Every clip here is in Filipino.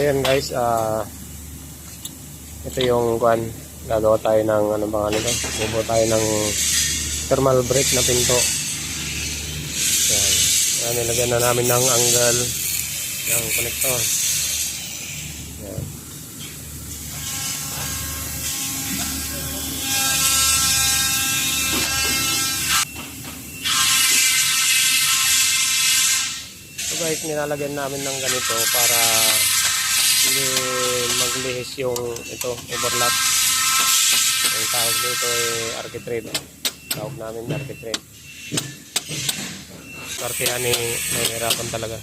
ayan guys, ito yung kuan, gagawa tayo ng ano bang ano to, bubuo tayo ng thermal brake na pinto. Ayan, ayan, nilagyan na namin ng angle ng connector. Ayan. So guys, nilalagyan namin ng ganito para hindi maglihis yung ito, overlap. Ang tawag dito ay architrave. Tawag namin architrave. Partihan ni nahihirapan talaga.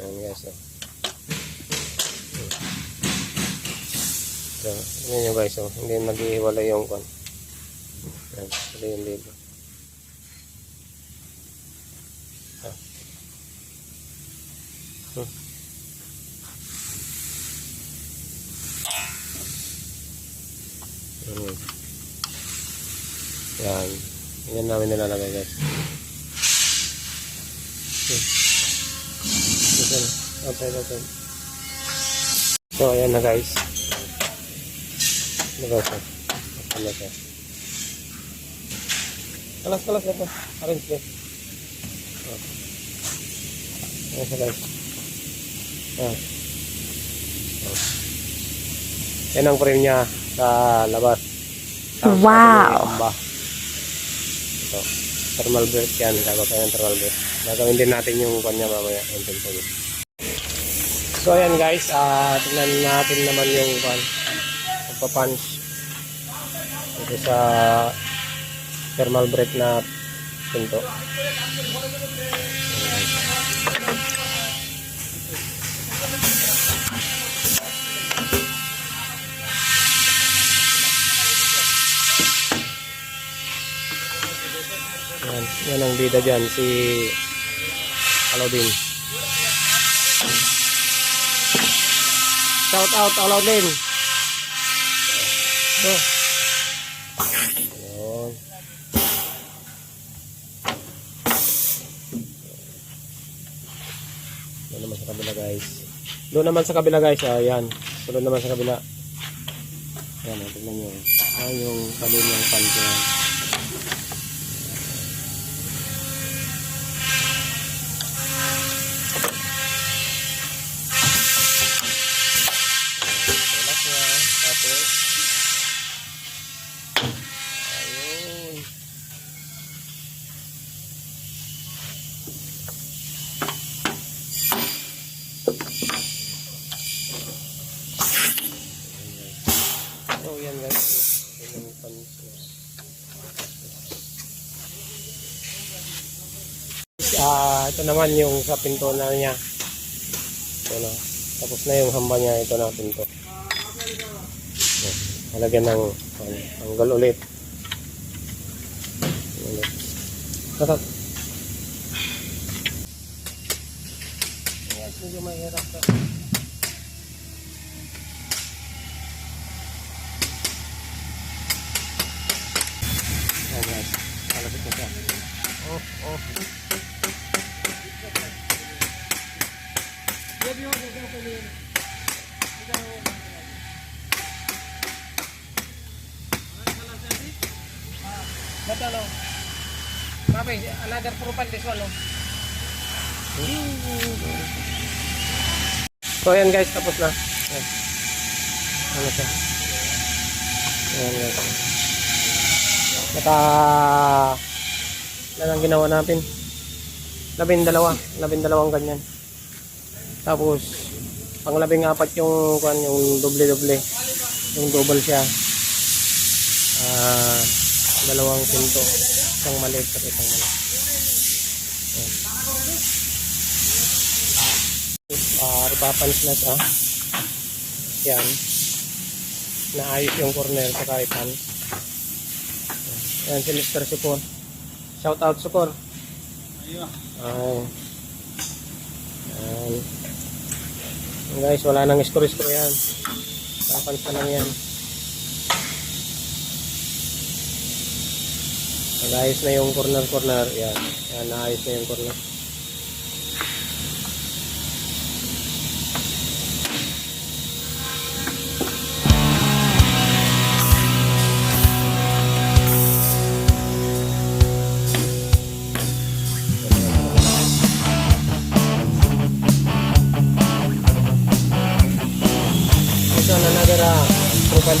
Ayan guys. So, yun yung guys. Hindi maghihiwalay yung kon. Ayan, ito yung dito. Yan. Yan namin nilalagay guys. Open. So ayan na guys. Diba siya? Open na siya. Kalas ito. Arrange guys. Ayan siya guys. Yan ang frame niya sa labas. Wow! Ito, thermal brake yan. Gagawa tayo ng thermal brake. Gagawin din natin yung kanya mamaya. So ayan guys, tingnan natin naman yung pagpapunch ito sa thermal brake na pinto. Yan ang bida dyan, si Alaudin. Shout out Alaudin. So, yun. Doon naman sa kabila guys. Doon naman sa kabila guys. Ayan. Doon naman sa kabila. Ayan, tignan nyo. Ayan yung kalinyang panty. Ayun. So yan guys. Ito naman yung sa pinto na niya. Ito na. Tapos na yung hamba niya. Ito na pinto. Halagyan ng angle ulit. Katat. Ayan, medyo mahirap ka. Ayan guys, halagit na siya. Oh. But ano, Papi, another profile this one, no? So ayan guys, tapos na. Ayan. Ano siya? Ayan guys. Ilan ang ginawa natin? 12 ganyan. Tapos pang 14 yung doble. Yung double siya. Dalawang pinto. Isang maliit at isang maliit. Repapunch na siya. Yan. Naayos yung corner sa kaitan. Yan si Mr. Sukor. Shout out Sukor. Yan. Guys, wala nang screw yan. Repapunch na lang yan. Naayos na yung corner. Yan, naayos na yung corner.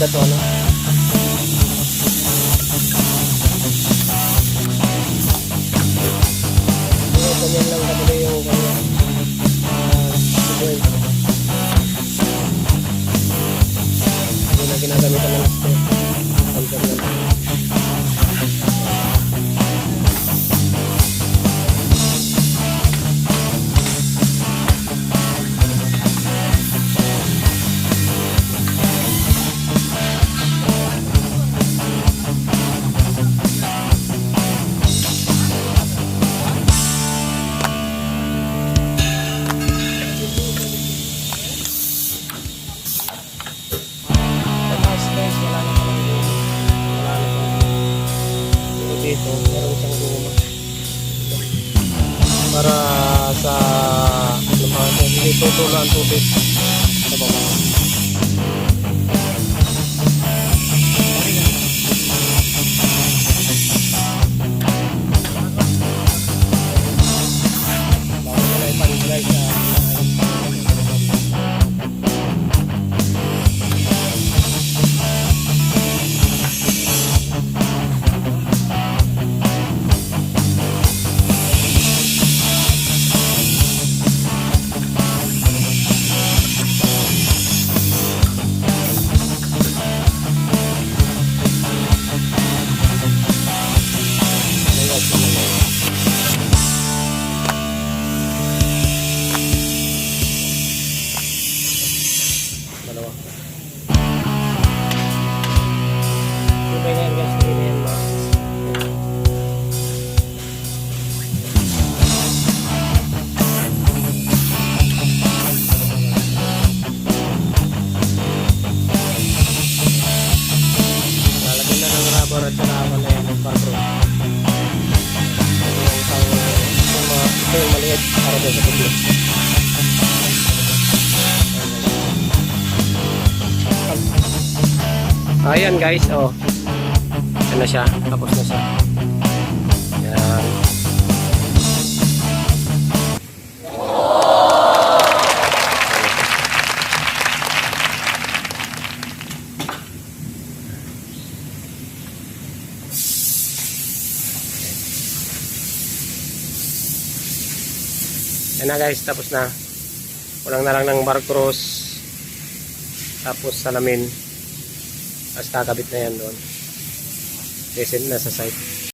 agad to ano. Ganyan lang kadali yung kanya. Hindi na ginagamitan ng step. Pagkat lang. Dito, meron siyang guma para sa hindi tutulo ang tubig sa baba. Bago nila ipanggulay sa dalawa. Tubay na yan guys, tubay na yan mga. Lalagyan na ng rubber at saka na yan ng parko. Ito yung maliit para dyan sa paglo. Ayan guys, oh. Yan na siya, tapos na siya. Yan. Yan na guys, tapos na. Kulang na lang ng bar cross. Tapos salamin. Tapos kakabit na yan doon. Decent na sa site.